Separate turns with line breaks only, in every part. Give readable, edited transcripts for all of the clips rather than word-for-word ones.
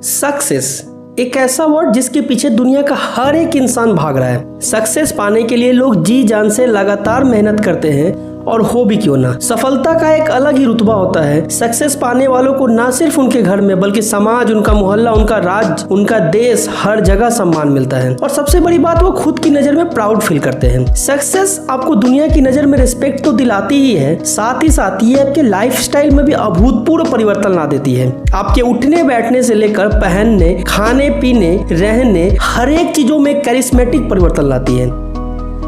Success एक ऐसा word जिसके पीछे दुनिया का हर एक इंसान भाग रहा है। सक्सेस पाने के लिए लोग जी जान से लगातार मेहनत करते हैं और हो भी क्यों ना। सफलता का एक अलग ही रुतबा होता है। सक्सेस पाने वालों को ना सिर्फ उनके घर में बल्कि समाज, उनका मोहल्ला, उनका राज्य, उनका देश, हर जगह सम्मान मिलता है। और सबसे बड़ी बात, वो खुद की नजर में प्राउड फील करते हैं। सक्सेस आपको दुनिया की नजर में रिस्पेक्ट तो दिलाती ही है, साथ ही साथ ये आपके लाइफस्टाइल में भी अभूतपूर्व परिवर्तन ला देती है। आपके उठने बैठने से लेकर पहनने, खाने पीने, रहने, हर एक चीजों में करिश्मेटिक परिवर्तन लाती है।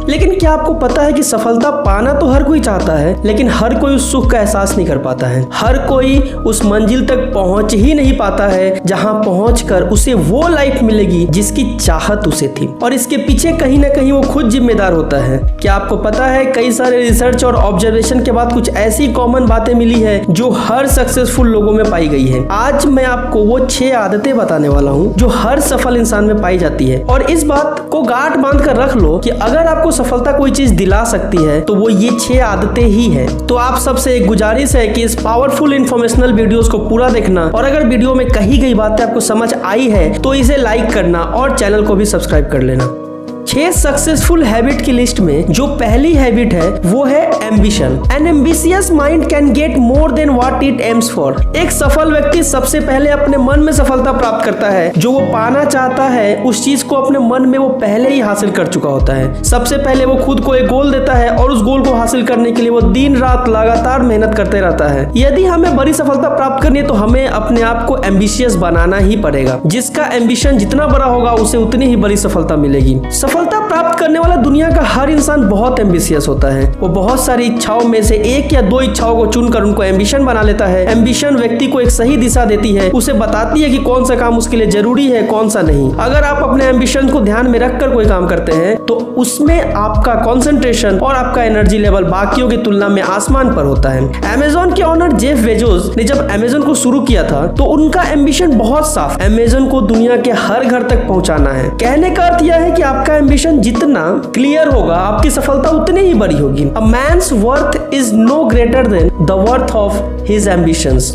लेकिन क्या आपको पता है कि सफलता पाना तो हर कोई चाहता है, लेकिन हर कोई उस सुख का एहसास नहीं कर पाता है। हर कोई उस मंजिल तक पहुंच ही नहीं पाता है जहां पहुंचकर उसे वो लाइफ मिलेगी जिसकी चाहत उसे थी। और इसके पीछे कहीं ना कहीं वो खुद जिम्मेदार होता है। क्या आपको पता है, कई सारे रिसर्च और ऑब्जर्वेशन के बाद कुछ ऐसी कॉमन बातें मिली है जो हर सक्सेसफुल लोगों में पाई गई है। आज मैं आपको वो 6 आदतें बताने वाला हूँ जो हर सफल इंसान में पाई जाती है। और इस बात को गांठ बांध कर रख लो कि अगर आपको सफलता कोई चीज दिला सकती है तो वो ये 6 आदतें ही है। तो आप सबसे एक गुजारिश है कि इस पावरफुल इंफॉर्मेशनल वीडियोस को पूरा देखना, और अगर वीडियो में कही गई बातें आपको समझ आई है तो इसे लाइक करना और चैनल को भी सब्सक्राइब कर लेना। 6 सक्सेसफुल हैबिट की लिस्ट में जो पहली हैबिट है वो है ambition. N ambitious mind can get more than what it aims for. एक सफल व्यक्ति सबसे पहले अपने मन में सफलता प्राप्त करता है। जो वो पाना चाहता है उस चीज को अपने मन में वो पहले ही हासिल कर चुका होता है। सबसे पहले वो खुद को एक गोल देता है और उस गोल को हासिल करने के लिए वो दिन रात लगातार मेहनत करते रहता है। यदि हमें बड़ी सफलता प्राप्त करनी है तो हमें अपने आप को एम्बिशियस बनाना ही पड़ेगा। जिसका एम्बिशन जितना बड़ा होगा उसे उतनी ही बड़ी सफलता मिलेगी। सफलता प्राप्त करने वाला दुनिया का हर इंसान बहुत एम्बिशियस होता है। वो बहुत सारी इच्छाओं में से 1 या 2 इच्छाओं को चुनकर उनको एम्बिशन बना लेता है। एम्बिशन व्यक्ति को एक सही दिशा देती है, उसे बताती है कि कौन सा काम उसके लिए जरूरी है, कौन सा नहीं। अगर आप अपने एम्बिशन को ध्यान में रखकर कोई काम करते हैं तो उसमें आपका कंसंट्रेशन और आपका एनर्जी लेवल बाकियों की तुलना में आसमान पर होता है। अमेज़न के ओनर जेफ बेजोस ने जब अमेज़न को शुरू किया था तो उनका एम्बिशन बहुत साफ, अमेज़न को दुनिया के हर घर तक पहुंचाना है। कहने का अर्थ यह है कि आपका एम्बिशन जितना क्लियर होगा आपकी सफलता उतनी ही बड़ी होगी। A man's worth is no greater than the worth of his ambitions.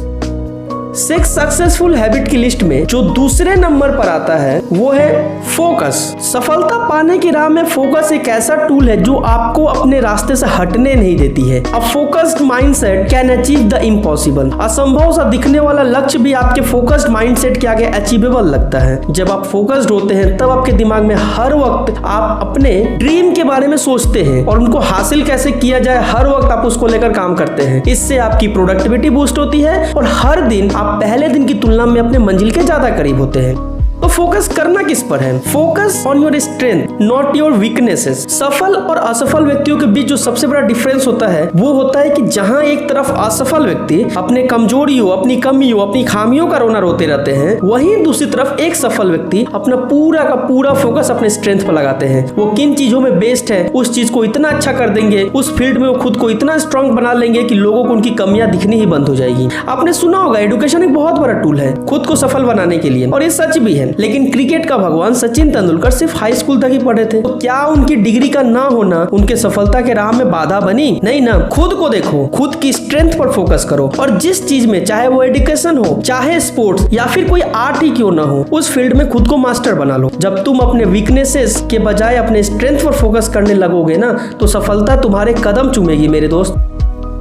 6 successful habit की लिस्ट में जो दूसरे नंबर पर आता है वो है फोकस। सफलता पाने की राह में फोकस एक ऐसा टूल है जो आपको अपने रास्ते से हटने नहीं देती है। A focused mindset can achieve the impossible. असंभव सा दिखने वाला लक्ष्य भी आपके फोकस्ड माइंडसेट के आगे अचीवेबल लगता है। जब आप फोकस्ड होते हैं तब आपके दिमाग में हर वक्त आप अपने ड्रीम के बारे में सोचते हैं और उनको हासिल कैसे किया जाए हर वक्त आप उसको लेकर काम करते हैं। इससे आपकी प्रोडक्टिविटी बूस्ट होती है और हर दिन आप पहले दिन की तुलना में अपने मंजिल के ज्यादा करीब होते हैं। तो फोकस करना किस पर है? Focus on your strength, not your weaknesses. सफल और असफल व्यक्तियों के बीच जो सबसे बड़ा डिफरेंस होता है वो होता है कि जहां एक तरफ असफल व्यक्ति अपने कमजोरियों, अपनी कमियों, अपनी खामियों का रोना रोते रहते हैं, वहीं दूसरी तरफ एक सफल व्यक्ति अपना पूरा का पूरा फोकस अपने स्ट्रेंथ पर लगाते हैं। वो किन चीजों में बेस्ट है उस चीज को इतना अच्छा कर देंगे, उस फील्ड में वो खुद को इतना स्ट्रांग बना लेंगे कि लोगों को उनकी कमियां दिखनी ही बंद हो जाएगी। आपने सुना होगा एजुकेशन एक बहुत बड़ा टूल है खुद को सफल बनाने के लिए, और ये सच भी है। लेकिन क्रिकेट का भगवान सचिन तेंदुलकर सिर्फ हाई स्कूल तक ही पढ़े थे, तो क्या उनकी डिग्री का ना होना उनके सफलता के राह में बाधा बनी? नहीं ना। खुद को देखो, खुद की स्ट्रेंथ पर फोकस करो और जिस चीज में, चाहे वो एजुकेशन हो, चाहे स्पोर्ट्स या फिर कोई आर्ट ही क्यों ना हो, उस फील्ड में खुद को मास्टर बना लो। जब तुम अपने वीकनेसेस के बजाय अपने स्ट्रेंथ पर फोकस करने लगोगे ना तो सफलता तुम्हारे कदम चूमेगी मेरे दोस्त।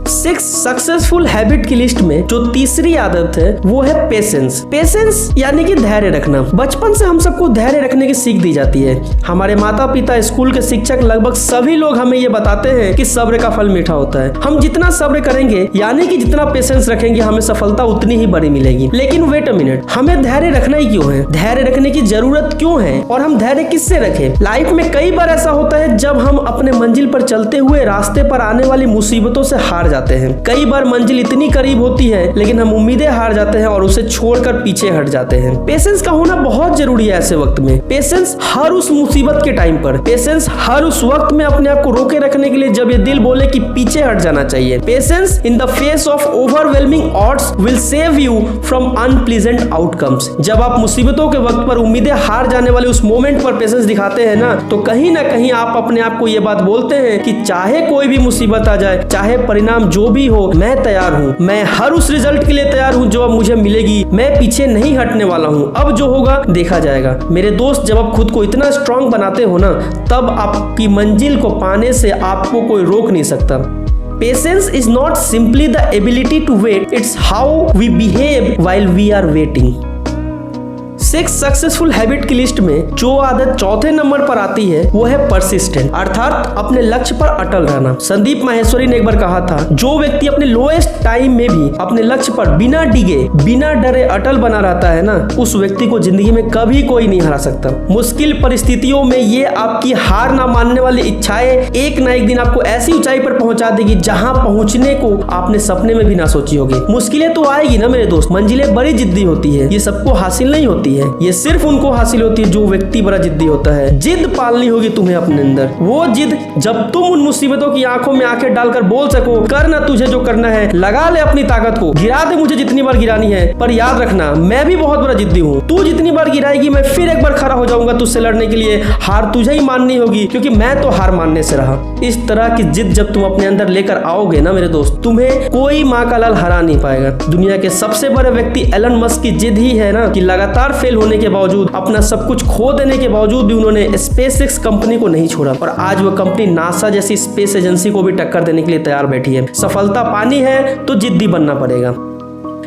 6 सक्सेसफुल हैबिट की लिस्ट में जो तीसरी आदत है वो है पेशेंस। पेशेंस यानी कि धैर्य रखना। बचपन से हम सबको धैर्य रखने की सीख दी जाती है। हमारे माता पिता, स्कूल के शिक्षक, लगभग सभी लोग हमें ये बताते हैं कि सब्र का फल मीठा होता है। हम जितना सब्र करेंगे यानी कि जितना पेशेंस रखेंगे हमें सफलता उतनी ही बड़ी मिलेगी। लेकिन वेट अ मिनट, हमें धैर्य रखना ही क्यों है? धैर्य रखने की जरूरत क्यों है और हम धैर्य किससे रखें? लाइफ में कई बार ऐसा होता है जब हम अपने मंजिल पर चलते हुए रास्ते पर आने वाली मुसीबतों से हार जाते हैं। कई बार मंजिल इतनी करीब होती है लेकिन हम उम्मीदें हार जाते हैं और उसे छोड़कर पीछे हट जाते हैं। पेशेंस का होना बहुत जरूरी है ऐसे वक्त में। पेशेंस हर उस मुसीबत के टाइम पर, पेशेंस हर उस वक्त में अपने आप को रोके रखने के लिए जब ये दिल बोले कि पीछे हट जाना चाहिए। Patience in the face of overwhelming odds will save you from unpleasant outcomes. जब आप मुसीबतों के वक्त पर उम्मीदें हार जाने वाले उस मोमेंट पर पेशेंस दिखाते हैं ना तो कहीं ना कहीं आप अपने आप को ये बात बोलते हैं कि चाहे कोई भी मुसीबत आ जाए, चाहे परिणाम जो भी हो मैं तैयार हूँ, मैं हर उस रिजल्ट के लिए तैयार हूँ जो अब मुझे मिलेगी, मैं पीछे नहीं हटने वाला हूँ, अब जो होगा देखा जाएगा। मेरे दोस्त, जब आप खुद को इतना स्ट्रांग बनाते हो ना, तब आपकी मंजिल को पाने से आपको कोई रोक नहीं सकता। Patience is not simply the ability to wait, it's how we behave while we are waiting। 6 successful habit की लिस्ट में जो आदत चौथे नंबर पर आती है वो है परसिस्टेंट, अर्थात अपने लक्ष्य पर अटल रहना। संदीप माहेश्वरी ने एक बार कहा था, जो व्यक्ति अपने लोएस्ट टाइम में भी अपने लक्ष्य पर बिना डिगे बिना डरे अटल बना रहता है ना, उस व्यक्ति को जिंदगी में कभी कोई नहीं हरा सकता। मुश्किल परिस्थितियों में ये आपकी हार ना मानने वाली इच्छाएं एक ना एक दिन आपको ऐसी ऊंचाई पर पहुंचा देगी जहां पहुंचने को आपने सपने में भी ना सोची होगी। मुश्किलें तो आएगी ना मेरे दोस्त, मंजिलें बड़ी जिद्दी होती है, ये सबको हासिल नहीं होती है, ये सिर्फ उनको हासिल होती है जो व्यक्ति बड़ा जिद्दी होता है। जिद पालनी होगी तुम्हें अपने अंदर, वो जिद जब तुम उन मुसीबतों की आंखों में आंखें डालकर बोल सको, करना तुझे जो करना है, लगा ले अपनी ताकत को, गिरा दे मुझे जितनी बार गिरानी है, पर याद रखना मैं भी बहुत बड़ा जिद्दी हूँ। तू जितनी बार गिराएगी मैं फिर एक बार खड़ा हो जाऊंगा तुझसे लड़ने के लिए। हार तुझे ही माननी होगी क्योंकि मैं तो हार मानने से रहा। इस तरह की जिद जब तुम अपने अंदर लेकर आओगे ना मेरे दोस्त, तुम्हें कोई माँ का लाल हरा नहीं पाएगा। दुनिया के सबसे बड़े व्यक्ति एलन मस्क की जिद ही है ना कि लगातार फेल होने के बावजूद, अपना सब कुछ खो देने के बावजूद भी उन्होंने स्पेसएक्स कंपनी को नहीं छोड़ा और आज वो कंपनी नासा जैसी स्पेस एजेंसी को भी टक्कर देने के लिए तैयार बैठी है। सफलता पानी है तो जिद्दी बनना पड़ेगा।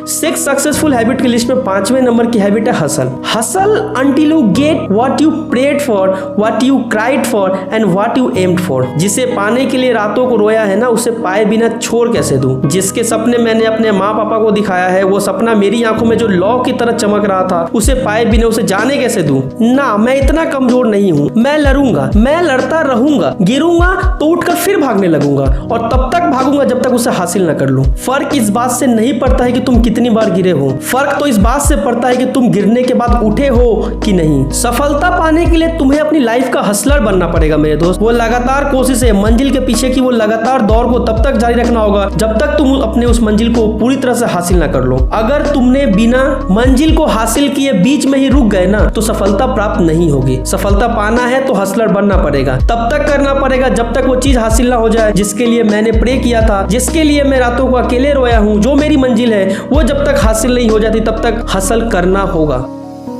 6 सक्सेसफुल हैबिट की लिस्ट में 5वें नंबर की हैबिट है hustle. Hustle until you get what you prayed for, what you cried for and what you aimed for। जिसे पाने के लिए रातों को रोया है ना, उसे पाए बिना छोड़ कैसे दूं। जिसके सपने मैंने अपने माँ पापा को दिखाया है, वो सपना मेरी आंखों में जो लौ की तरह चमक रहा था, उसे पाए बिना उसे जाने कैसे दूं। ना, मैं इतना कमजोर नहीं हूँ, मैं लड़ूंगा, मैं लड़ता रहूंगा, गिरूंगा तो उठकर फिर भागने लगूंगा और तब तक भागूंगा जब तक उसे हासिल न कर लूं। फर्क इस बात से नहीं पड़ता है कि तुम कितनी बार गिरे हो, फर्क तो इस बात से पड़ता है कि तुम गिरने के बाद उठे हो कि नहीं। सफलता पाने के लिए तुम्हें अपनी लाइफ का हसलर बनना पड़ेगा मेरे दोस्त। वो लगातार कोशिश है, मंजिल के पीछे की वो लगातार दौड़ को तब तक जारी रखना होगा जब तक तुम अपने उस मंजिल को पूरी तरह से हासिल ना कर लो। अगर तुमने बिना मंजिल को हासिल किए बीच में ही रुक गए ना, तो सफलता प्राप्त नहीं होगी। सफलता पाना है तो हसलर बनना पड़ेगा, तब तक करना पड़ेगा जब तक वो चीज हासिल ना हो जाए जिसके लिए मैंने प्रे किया था, जिसके लिए मैं रातों को अकेले रोया हूँ। जो मेरी मंजिल है वो जब तक हासिल नहीं हो जाती तब तक हासिल करना होगा।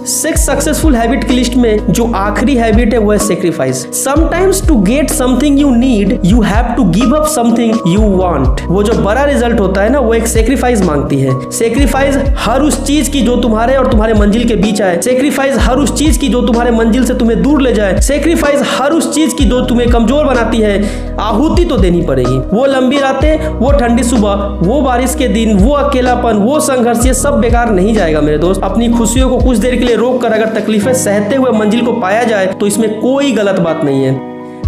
6 सक्सेसफुल हैबिट की लिस्ट में जो आखिरी हैबिट है वो है sacrifice. Sometimes to get something you need you have to give up something you want. वो जो बड़ा रिजल्ट होता है ना, वो एक सेक्रीफाइस मांगती है। सेक्रीफाइस हर उस चीज की जो तुम्हारे और तुम्हारे मंजिल के बीच आए, सेक्रीफाइस हर उस चीज की जो तुम्हारे मंजिल से तुम्हें दूर ले जाए, सेक्रीफाइस हर उस चीज की जो तुम्हें कमजोर बनाती है। आहुति तो देनी पड़ेगी। वो लंबी रातें, वो ठंडी सुबह, वो बारिश के दिन, वो अकेलापन, वो संघर्ष, ये सब बेकार नहीं जाएगा मेरे दोस्त। अपनी खुशियों को कुछ देर के लिए रोक कर अगर तकलीफें सहते हुए मंजिल को पाया जाए तो इसमें कोई गलत बात नहीं है।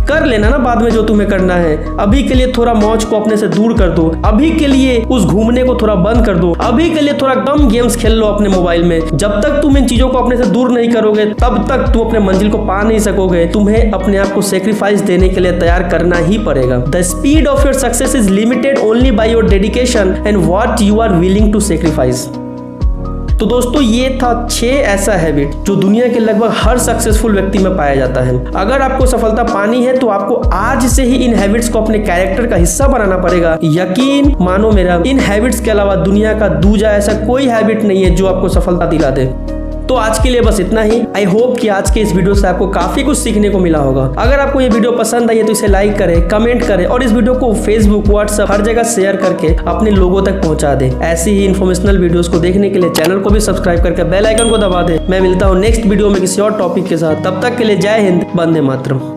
कर लेना ना बाद में जो तुम्हें करना है। अभी के लिए थोड़ा मौज को अपने से दूर कर दो, अभी के लिए उस घूमने को थोड़ा बंद कर दो, अभी के लिए थोड़ा कम गेम्स खेल लो अपने मोबाइल में। जब तक तुम इन चीजों को अपने से दूर नहीं करोगे तब तक तुम अपने मंजिल को पा नहीं सकोगे। तुम्हें अपने आप को सेक्रीफाइस देने के लिए तैयार करना ही पड़ेगा। The speed of your success is limited only by your dedication and what you are willing to sacrifice. तो दोस्तों, ये था 6 ऐसा हैबिट जो दुनिया के लगभग हर सक्सेसफुल व्यक्ति में पाया जाता है। अगर आपको सफलता पानी है तो आपको आज से ही इन हैबिट्स को अपने कैरेक्टर का हिस्सा बनाना पड़ेगा। यकीन मानो मेरा, इन हैबिट्स के अलावा दुनिया का दूजा ऐसा कोई हैबिट नहीं है जो आपको सफलता दिला दे। तो आज के लिए बस इतना ही। आई होप कि आज के इस वीडियो से आपको काफी कुछ सीखने को मिला होगा। अगर आपको ये वीडियो पसंद आई है तो इसे लाइक करें, कमेंट करें और इस वीडियो को फेसबुक, व्हाट्सएप हर जगह शेयर करके अपने लोगों तक पहुंचा दें। ऐसी ही इन्फॉर्मेशनल वीडियोस को देखने के लिए चैनल को भी सब्सक्राइब करके बेल आइकन को दबा दें। मैं मिलता हूँ नेक्स्ट वीडियो में किसी और टॉपिक के साथ। तब तक के लिए जय हिंद, वंदे मातरम।